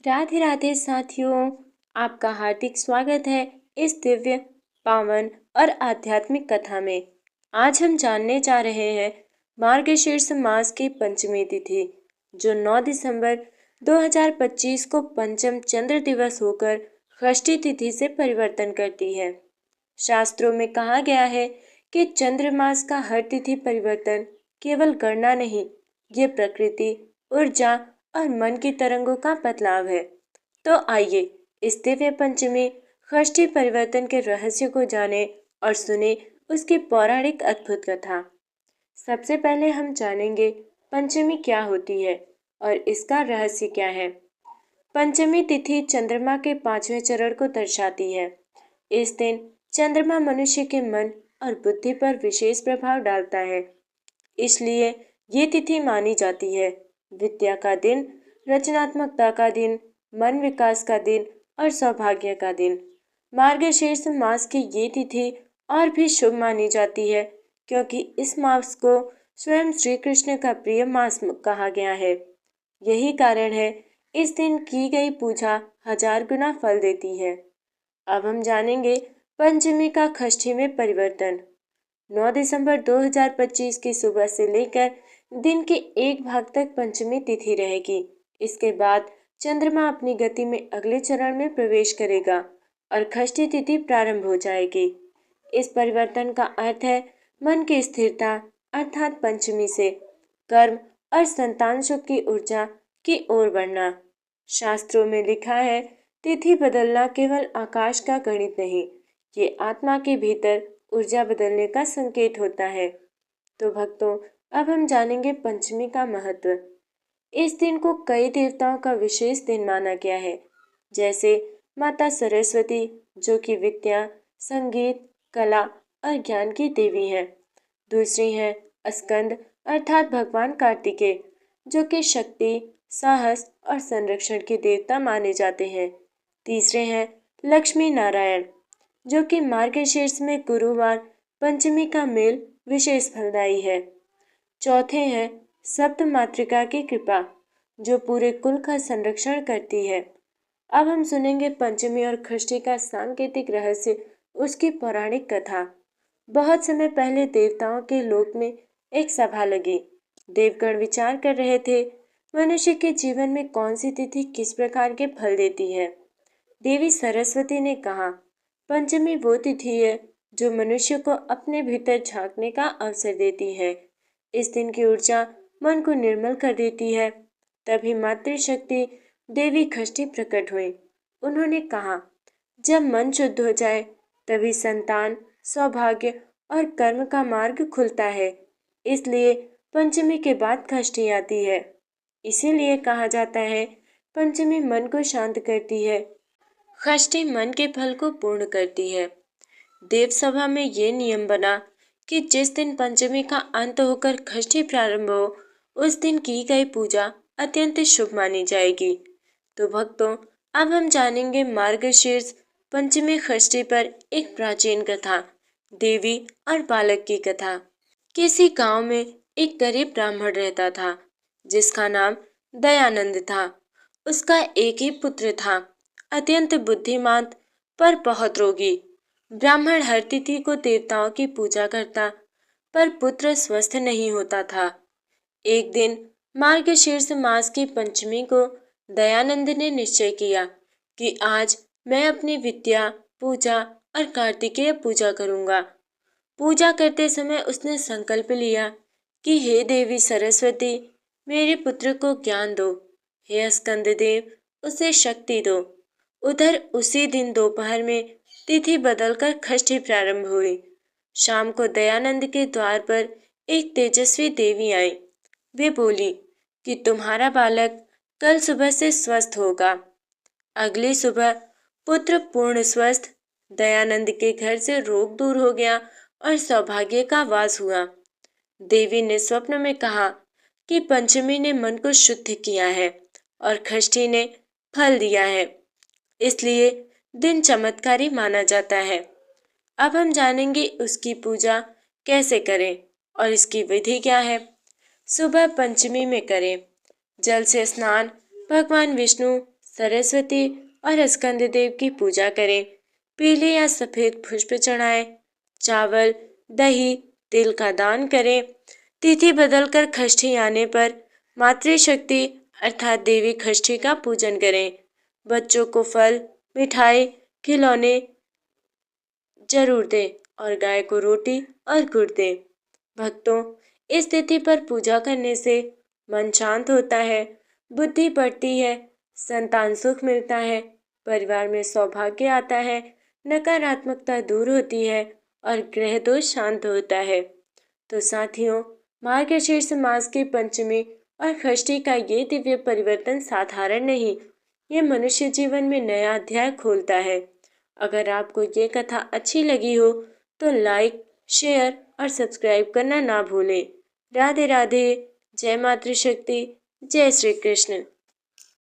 राधे राधे साथियों, आपका हार्दिक स्वागत है इस दिव्य, पावन और आध्यात्मिक कथा में। आज हम जानने जा रहे हैं मार्गशीर्ष मास की पंचमी तिथि, जो 9 दिसंबर 2025 को पंचम चंद्र दिवस होकर षष्ठी तिथि से परिवर्तन करती है। शास्त्रों में कहा गया है कि चंद्रमास का हर तिथि परिवर्तन केवल गणना नहीं, ये प्रकृति, ऊर्जा और मन की तरंगों का बदलाव है। तो आइए इस दिव्य पंचमी षष्ठी परिवर्तन के रहस्य को जाने और सुने उसकी पौराणिक अद्भुत कथा। सबसे पहले हम जानेंगे पंचमी क्या होती है और इसका रहस्य क्या है। पंचमी तिथि चंद्रमा के 5वें चरण को दर्शाती है। इस दिन चंद्रमा मनुष्य के मन और बुद्धि पर विशेष प्रभाव डालता है, इसलिए ये तिथि मानी जाती है। विद्या का दिन, रचनात्मकता का दिन, मन विकास का दिन और सौभाग्य का दिन। मार्गशीर्ष मास की ये तिथि और भी शुभ मानी जाती है, क्योंकि इस मास को स्वयं श्री कृष्ण का प्रिय मास कहा गया है। यही कारण है इस दिन की गई पूजा 1000 गुना फल देती है। अब हम जानेंगे पंचमी का षष्ठी में परिवर्तन। 9 दिसंबर 2025 की सुबह से लेकर दिन के एक भाग तक पंचमी तिथि रहेगी। इसके बाद चंद्रमा अपनी गति में अगले चरण में प्रवेश करेगा और षष्ठी तिथि प्रारंभ हो जाएगी। इस परिवर्तन का अर्थ है मन की स्थिरता, अर्थात पंचमी से कर्म और संतान सुख की ऊर्जा की ओर बढ़ना। शास्त्रों में लिखा है, तिथि बदलना केवल आकाश का गणित नहीं, ये आत्मा के भीतर ऊर्जा बदलने का संकेत होता है। तो भक्तों, अब हम जानेंगे पंचमी का महत्व। इस दिन को कई देवताओं का विशेष दिन माना गया है, जैसे माता सरस्वती, जो कि विद्या, संगीत, कला और ज्ञान की देवी है। दूसरी है स्कंद, अर्थात भगवान कार्तिकेय, जो कि शक्ति, साहस और संरक्षण के देवता माने जाते हैं। तीसरे हैं लक्ष्मी नारायण, जो कि मार्गशीर्ष में गुरुवार पंचमी का मेल विशेष फलदायी है। चौथे हैं सप्त मातृका की कृपा, जो पूरे कुल का संरक्षण करती है। अब हम सुनेंगे पंचमी और षष्ठी का सांकेतिक रहस्य, उसकी पौराणिक कथा। बहुत समय पहले देवताओं के लोक में एक सभा लगी। देवगण विचार कर रहे थे, मनुष्य के जीवन में कौन सी तिथि किस प्रकार के फल देती है। देवी सरस्वती ने कहा, पंचमी वो तिथि है जो मनुष्य को अपने भीतर झांकने का अवसर देती है। इस दिन की ऊर्जा मन को निर्मल कर देती है। तभी मातृशक्ति देवी षष्ठी प्रकट हुई। उन्होंने कहा, जब मन शुद्ध हो जाए तभी संतान, सौभाग्य और कर्म का मार्ग खुलता है। इसलिए पंचमी के बाद षष्ठी आती है। इसीलिए कहा जाता है, पंचमी मन को शांत करती है, षष्ठी मन के फल को पूर्ण करती है। देव सभा में ये नियम बना कि जिस दिन पंचमी का अंत होकर षष्ठी प्रारंभ हो, उस दिन की गई पूजा अत्यंत शुभ मानी जाएगी। तो भक्तों, अब हम जानेंगे मार्गशीर्ष पंचमी षष्ठी पर एक प्राचीन कथा, देवी और बालक की कथा। किसी गांव में एक गरीब ब्राह्मण रहता था, जिसका नाम दयानंद था। उसका एक ही पुत्र था, अत्यंत बुद्धिमान पर बहुत रोगी। ब्राह्मण हर तिथि को देवताओं की पूजा करता, पर पुत्र स्वस्थ नहीं होता था। एक दिन मार्गशीर्ष मास की पंचमी को दयानंद ने निश्चय किया कि आज मैं अपनी विद्या, पूजा और कार्तिकेय पूजा करूंगा। पूजा करते समय उसने संकल्प लिया कि हे देवी सरस्वती, मेरे पुत्र को ज्ञान दो। हे स्कंद देव, उसे शक्ति दो। उधर उसी दिन दोपहर में तिथि बदलकर षष्ठी प्रारंभ हुई। शाम को दयानंद के द्वार पर एक तेजस्वी देवी आई। वे बोली कि तुम्हारा बालक कल सुबह से स्वस्थ होगा। अगली सुबह पुत्र पूर्ण स्वस्थ, दयानंद के घर से रोग दूर हो गया और सौभाग्य का वास हुआ। देवी ने स्वप्न में कहा कि पंचमी ने मन को शुद्ध किया है और षष्ठी ने फल दिया है, इसलिए दिन चमत्कारी माना जाता है। अब हम जानेंगे उसकी पूजा कैसे करें और इसकी विधि क्या है। सुबह पंचमी में करें। जल से स्नान भगवान विष्णु, सरस्वती और स्कंद देव की पूजा करें। पीले या सफेद पुष्प चढ़ाएं। चावल, दही, तिल का दान करें। तिथि बदलकर षष्ठी आने पर मातृशक्ति अर्थात देवी षष्ठी का पूजन करें। बच्चों को फल, मिठाई, खिलौने जरूर दें और गाय को रोटी और गुड़ दें। भक्तों, इस तिथि पर पूजा करने से मन शांत होता है, बुद्धि बढ़ती है, संतान सुख मिलता है, परिवार में सौभाग्य आता है, नकारात्मकता दूर होती है और ग्रह दोष शांत होता है। तो साथियों, मार्गशीर्ष मास की पंचमी और षष्ठी का ये दिव्य परिवर्तन साधारण नहीं, ये मनुष्य जीवन में नया अध्याय खोलता है। अगर आपको ये कथा अच्छी लगी हो तो लाइक, शेयर और सब्सक्राइब करना ना भूलें। राधे राधे। जय मातृशक्ति। जय श्री कृष्ण।